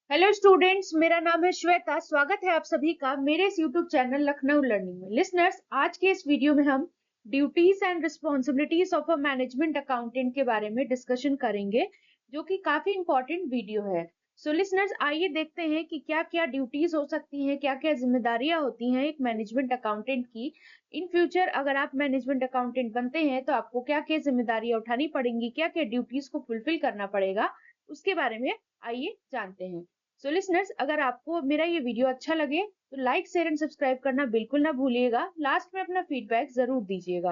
Hello students, मेरा नाम है श्वेता। स्वागत है आप सभी का मेरे इस यूट्यूब चैनल लखनऊ लर्निंग में। लिसनर्स, आज के इस वीडियो में हम duties and responsibilities of a management accountant के बारे में डिस्कशन करेंगे, जो कि काफी इंपॉर्टेंट वीडियो है। सो लिसनर्स, आइए देखते हैं कि क्या क्या ड्यूटीज हो सकती हैं, क्या क्या जिम्मेदारियां होती हैं एक मैनेजमेंट अकाउंटेंट की। इन फ्यूचर अगर आप मैनेजमेंट अकाउंटेंट बनते हैं तो आपको क्या क्या जिम्मेदारियां उठानी पड़ेंगी, क्या क्या ड्यूटीज को फुलफिल करना पड़ेगा, उसके बारे में आइए जानते हैं। सो लिसनर्स, अगर आपको मेरा ये वीडियो अच्छा लगे तो लाइक शेयर एंड सब्सक्राइब करना बिल्कुल ना भूलिएगा। लास्ट में अपना फीडबैक जरूर दीजिएगा।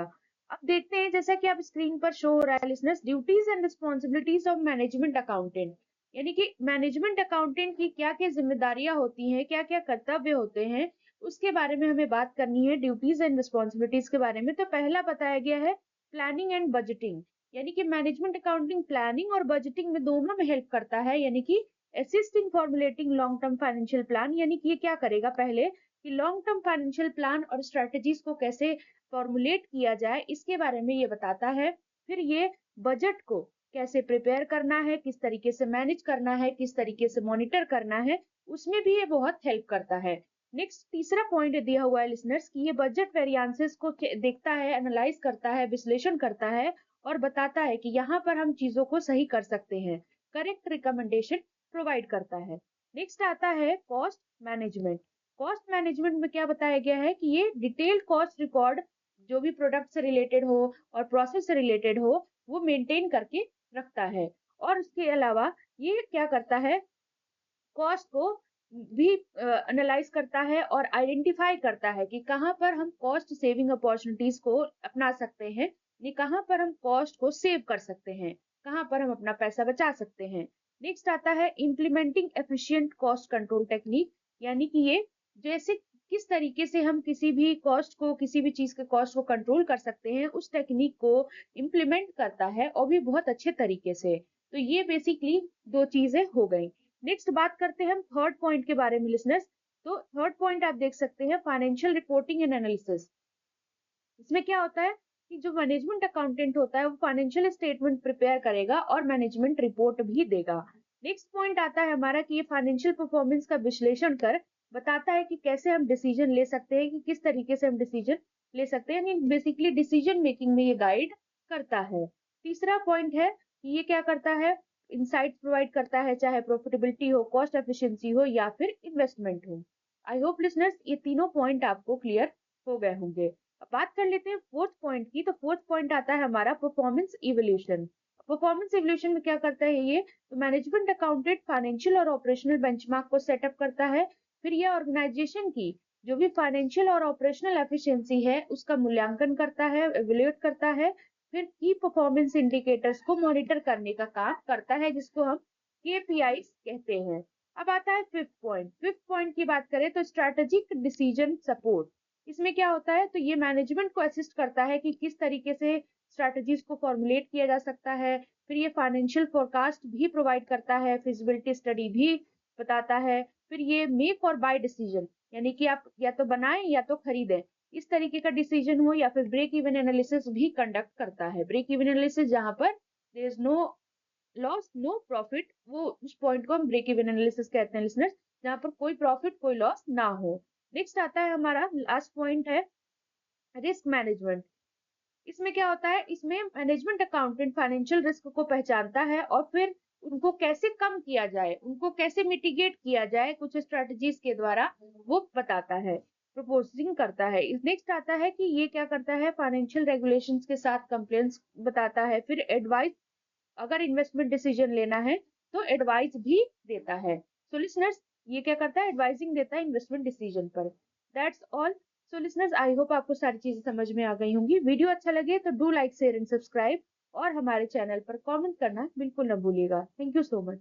अब देखते हैं, जैसा कि आप स्क्रीन पर शो हो रहा है listeners, duties and responsibilities of management accountant, यानी कि मैनेजमेंट अकाउंटेंट की क्या क्या जिम्मेदारियां होती हैं, क्या क्या कर्तव्य होते हैं, उसके बारे में हमें बात करनी है। ड्यूटीज एंड रिस्पॉन्सिबिलिटीज के बारे में तो पहला बताया गया है प्लानिंग एंड बजटिंग, यानी कि मैनेजमेंट अकाउंटिंग प्लानिंग और बजटिंग में दोनों में हेल्प करता है। यानी कि assist in formulating long term financial plan, यानी कि ये क्या करेगा पहले कि लॉन्ग टर्म फाइनेंशियल प्लान और स्ट्रेटजीज को कैसे फॉर्मुलेट किया जाए, इसके बारे में ये बताता है। फिर ये बजट को कैसे प्रिपेयर करना है, किस तरीके से मैनेज करना है, किस तरीके से मॉनिटर करना है, उसमें भी ये बहुत हेल्प करता है। नेक्स्ट तीसरा पॉइंट दिया हुआ है लिसनर्स कि ये बजट वेरिएंसेस को देखता है, एनालाइज करता है, विश्लेषण करता है और बताता है कि यहाँ पर हम चीजों को सही कर सकते हैं, करेक्ट रिकमेंडेशन प्रोवाइड करता है। नेक्स्ट आता है कॉस्ट मैनेजमेंट। कॉस्ट मैनेजमेंट में क्या बताया गया है कि ये डिटेल्ड कॉस्ट रिकॉर्ड, जो भी प्रोडक्ट से रिलेटेड हो और प्रोसेस से रिलेटेड हो, वो मेंटेन करके रखता है। और उसके अलावा ये क्या करता है, कॉस्ट को भी एनालाइज करता है और आइडेंटिफाई करता है कि कहाँ पर हम कॉस्ट सेविंग अपॉर्चुनिटीज को अपना सकते हैं, ये कहाँ पर हम कॉस्ट को सेव कर सकते हैं, कहाँ पर हम अपना पैसा बचा सकते हैं। नेक्स्ट आता है implementing efficient cost control technique, यानी कि ये जैसे किस तरीके से हम किसी भी कॉस्ट को, किसी भी चीज के कॉस्ट को कंट्रोल कर सकते हैं, उस टेक्निक को इम्प्लीमेंट करता है और भी बहुत अच्छे तरीके से। तो ये बेसिकली दो चीजें हो गई। नेक्स्ट बात करते हैं हम थर्ड पॉइंट के बारे में लिसनर्स। तो थर्ड पॉइंट आप देख सकते हैं फाइनेंशियल रिपोर्टिंग एंड एनालिसिस। इसमें क्या होता है कि जो मैनेजमेंट अकाउंटेंट होता है वो फाइनेंशियल स्टेटमेंट प्रिपेयर करेगा और मैनेजमेंट रिपोर्ट भी देगा। नेक्स्ट पॉइंट आता है हमारा कि ये फाइनेंशियल परफॉर्मेंस का विश्लेषण कर बताता है कि कैसे हम डिसीजन ले सकते हैं, कि किस तरीके से हम डिसीजन ले सकते हैं, यानी बेसिकली डिसीजन मेकिंग में ये गाइड करता है। तीसरा पॉइंट है कि ये क्या करता है, इंसाइट प्रोवाइड करता है, चाहे प्रॉफिटेबिलिटी हो, कॉस्ट एफिशिएंसी हो या फिर इन्वेस्टमेंट हो। आई होप लिसनर्स ये तीनों पॉइंट आपको क्लियर हो गए होंगे। अब बात कर लेते हैं फोर्थ पॉइंट की। तो फोर्थ पॉइंट आता है हमारा परफॉर्मेंस इवोल्यूशन। परफॉर्मेंस इवोल्यूशन में क्या करता है ये, तो मैनेजमेंट अकाउंटेंट फाइनेंशियल और ऑपरेशनल बेंचमार्क को सेटअप करता है। फिर ये ऑर्गेनाइजेशन की जो भी फाइनेंशियल और ऑपरेशनल एफिशिएंसी है उसका मूल्यांकन करता है, एवेल्युएट करता है। फिर की परफॉर्मेंस इंडिकेटर्स को मॉनिटर करने का काम करता है, जिसको हम केपीआई कहते हैं। अब आता है फिफ्थ पॉइंट। फिफ्थ पॉइंट की बात करें तो स्ट्रैटेजिक डिसीजन सपोर्ट। इसमें क्या होता है, तो ये मैनेजमेंट को असिस्ट करता है कि किस तरीके से स्ट्रैटेजीज को फॉर्मुलेट किया जा सकता है। फिर ये फाइनेंशियल फोरकास्ट भी प्रोवाइड करता है, फिजिबिलिटी स्टडी भी बताता है। फिर ये मेक और बाय डिसीजन, यानी कि आप या तो बनाएं या तो खरीदें, इस तरीके का डिसीजन हो। या फिर ब्रेक इवन एनालिसिस भी कंडक्ट करता है। ब्रेक इवन एनालिसिस जहां पर there is no loss no profit, वो उस पॉइंट को हम ब्रेक इवन एनालिसिस कहते हैं लिसनर्स, जहां पर कोई प्रॉफिट कोई लॉस ना हो। नेक्स्ट आता है हमारा लास्ट पॉइंट है रिस्क मैनेजमेंट। इसमें क्या होता है, इसमें मैनेजमेंट अकाउंटेंट फाइनेंशियल रिस्क को पहचानता है और फिर उनको कैसे कम किया जाए, उनको कैसे मिटिगेट किया जाए कुछ स्ट्रेटजीज के द्वारा, वो बताता है, प्रपोजिंग करता है। इस नेक्स्ट आता है कि ये क्या करता है, फाइनेंशियल रेगुलेशंस के साथ कंप्लेंट्स बताता है। फिर एडवाइस, अगर इन्वेस्टमेंट डिसीजन लेना है तो एडवाइस भी देता है। सो लिसनर्स, ये क्या करता है, एडवाइजिंग देता है इन्वेस्टमेंट डिसीजन पर। That's all. So listeners, I hope आपको सारी चीजें समझ में आ गई होंगी। वीडियो अच्छा लगे तो do like share and subscribe और हमारे चैनल पर कमेंट करना बिल्कुल न भूलिएगा। Thank you so much.